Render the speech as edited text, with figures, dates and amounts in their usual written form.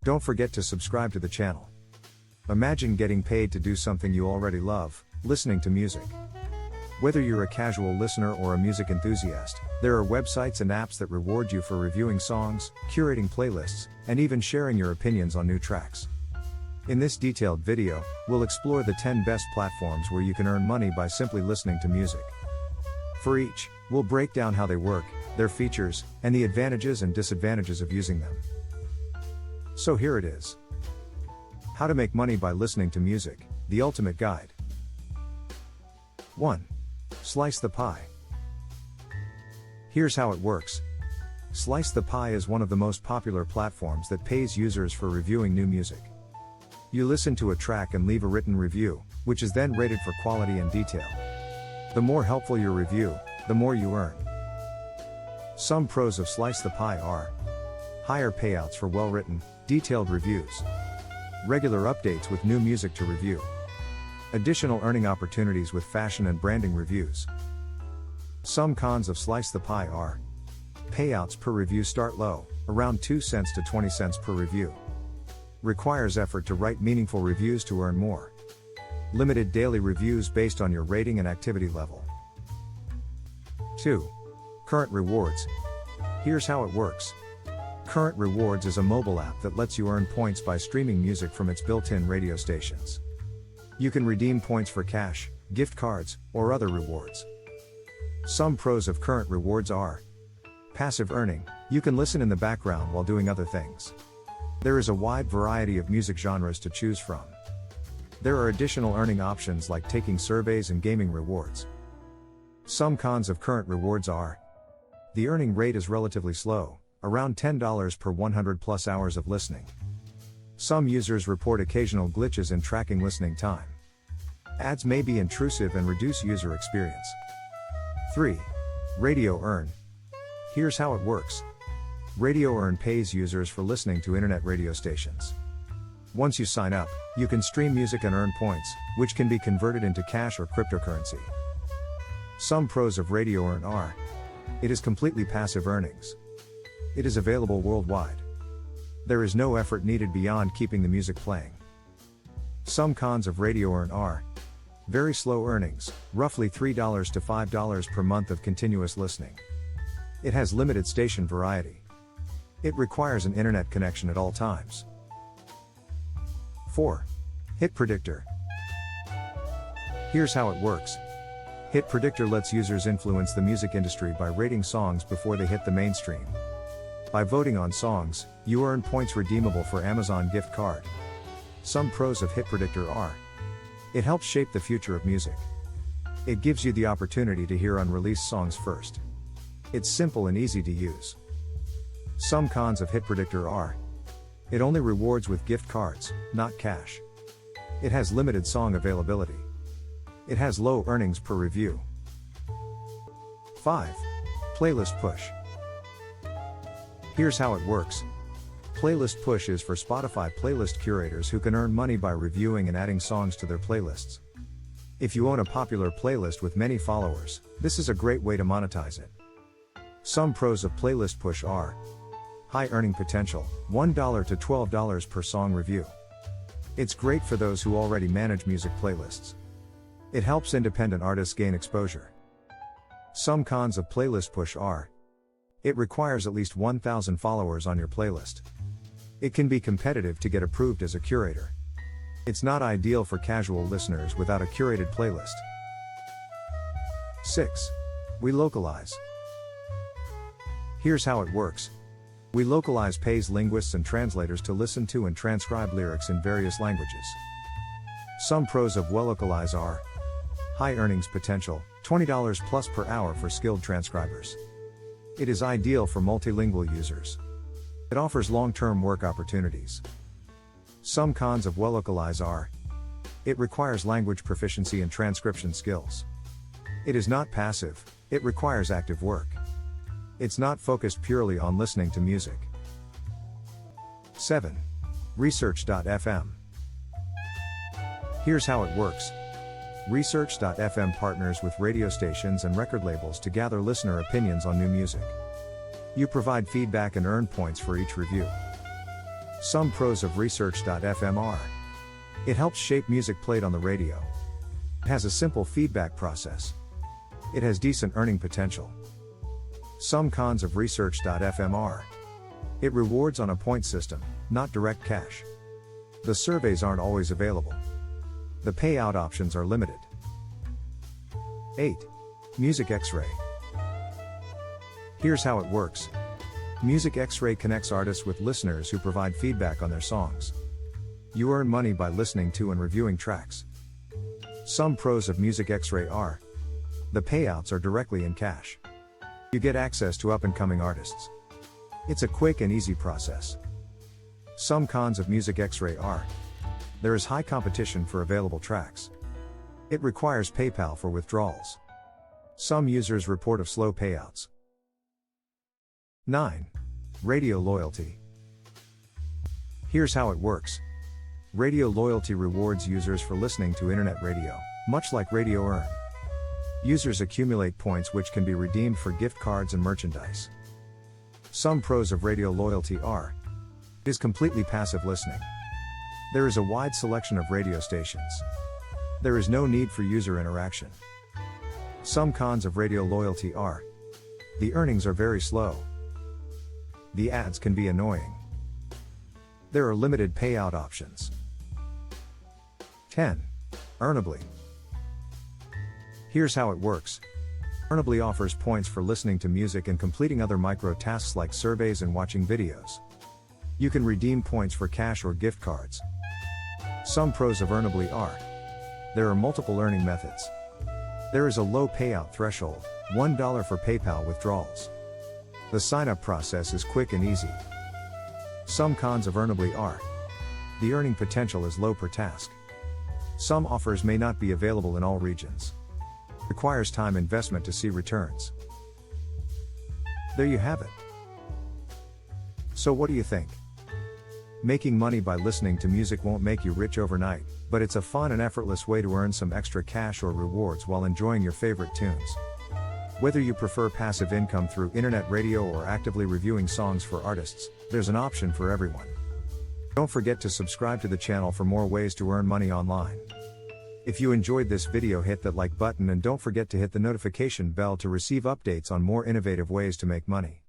Don't forget to subscribe to the channel. Imagine getting paid to do something you already love, listening to music. Whether you're a casual listener or a music enthusiast, there are websites and apps that reward you for reviewing songs, curating playlists, and even sharing your opinions on new tracks. In this detailed video, we'll explore the 10 best platforms where you can earn money by simply listening to music. For each, we'll break down how they work, their features, and the advantages and disadvantages of using them. So here it is. How to make money by listening to music, the ultimate guide. 1. Slice the Pie. Here's how it works. Slice the Pie is one of the most popular platforms that pays users for reviewing new music. You listen to a track and leave a written review, which is then rated for quality and detail. The more helpful your review, the more you earn. Some pros of Slice the Pie are: higher payouts for well-written, detailed reviews, regular updates with new music to review, additional earning opportunities with fashion and branding reviews. Some cons of Slice the Pie are: payouts per review start low, around 2 cents to 20 cents per review. Requires effort to write meaningful reviews to earn more. Limited daily reviews based on your rating and activity level. 2. Current Rewards. Here's how it works. Current Rewards is a mobile app that lets you earn points by streaming music from its built-in radio stations. You can redeem points for cash, gift cards, or other rewards. Some pros of Current Rewards are: passive earning. You can listen in the background while doing other things. There is a wide variety of music genres to choose from. There are additional earning options like taking surveys and gaming rewards. Some cons of Current Rewards are: the earning rate is relatively slow, around $10 per 100 plus hours of listening. Some users report occasional glitches in tracking listening time. Ads may be intrusive and reduce user experience. 3. Radio Earn. Here's how it works. Radio Earn pays users for listening to internet radio stations. Once you sign up, you can stream music and earn points, which can be converted into cash or cryptocurrency. Some pros of Radio Earn are: it is completely passive earnings. It is available worldwide. There is no effort needed beyond keeping the music playing. Some cons of Radio Earn are: very slow earnings, roughly $3 to $5 per month of continuous listening. It has limited station variety. It requires an internet connection at all times. 4. Hit Predictor. Here's how it works. Hit Predictor lets users influence the music industry by rating songs before they hit the mainstream. By voting on songs, you earn points redeemable for Amazon gift card. Some pros of Hit Predictor are: it helps shape the future of music. It gives you the opportunity to hear unreleased songs first. It's simple and easy to use. Some cons of Hit Predictor are: it only rewards with gift cards, not cash. It has limited song availability. It has low earnings per review. 5. Playlist Push. Here's how it works. Playlist Push is for Spotify playlist curators who can earn money by reviewing and adding songs to their playlists. If you own a popular playlist with many followers, this is a great way to monetize it. Some pros of Playlist Push are: high earning potential, $1 to $12 per song review. It's great for those who already manage music playlists. It helps independent artists gain exposure. Some cons of Playlist Push are: it requires at least 1,000 followers on your playlist. It can be competitive to get approved as a curator. It's not ideal for casual listeners without a curated playlist. 6. We Localize. Here's how it works. We Localize pays linguists and translators to listen to and transcribe lyrics in various languages. Some pros of WeLocalize are: high earnings potential, $20 plus per hour for skilled transcribers. It is ideal for multilingual users. It offers long-term work opportunities. Some cons of WeLocalize are: it requires language proficiency and transcription skills. It is not passive, it requires active work. It's not focused purely on listening to music. 7. Research.fm. Here's how it works. Research.fm partners with radio stations and record labels to gather listener opinions on new music. You provide feedback and earn points for each review. Some pros of Research.fm are: it helps shape music played on the radio. It has a simple feedback process. It has decent earning potential. Some cons of Research.fm are: it rewards on a point system, not direct cash. The surveys aren't always available. The payout options are limited. 8. Music X-Ray. Here's how it works. Music X-Ray connects artists with listeners who provide feedback on their songs. You earn money by listening to and reviewing tracks. Some pros of Music X-Ray are: the payouts are directly in cash. You get access to up-and-coming artists. It's a quick and easy process. Some cons of Music X-Ray are: there is high competition for available tracks. It requires PayPal for withdrawals. Some users report of slow payouts. 9. Radio Loyalty. Here's how it works. Radio Loyalty rewards users for listening to internet radio, much like Radio Earn. Users accumulate points which can be redeemed for gift cards and merchandise. Some pros of Radio Loyalty are: it is completely passive listening. There is a wide selection of radio stations. There is no need for user interaction. Some cons of Radio Loyalty are: the earnings are very slow. The ads can be annoying. There are limited payout options. 10. Earnably. Here's how it works. Earnably offers points for listening to music and completing other micro tasks like surveys and watching videos. You can redeem points for cash or gift cards. Some pros of Earnably are: there are multiple earning methods. There is a low payout threshold, $1 for PayPal withdrawals. The sign-up process is quick and easy. Some cons of Earnably are: the earning potential is low per task. Some offers may not be available in all regions. Requires time investment to see returns. There you have it. So what do you think? Making money by listening to music won't make you rich overnight, but it's a fun and effortless way to earn some extra cash or rewards while enjoying your favorite tunes. Whether you prefer passive income through internet radio or actively reviewing songs for artists, there's an option for everyone. Don't forget to subscribe to the channel for more ways to earn money online. If you enjoyed this video, hit that like button and don't forget to hit the notification bell to receive updates on more innovative ways to make money.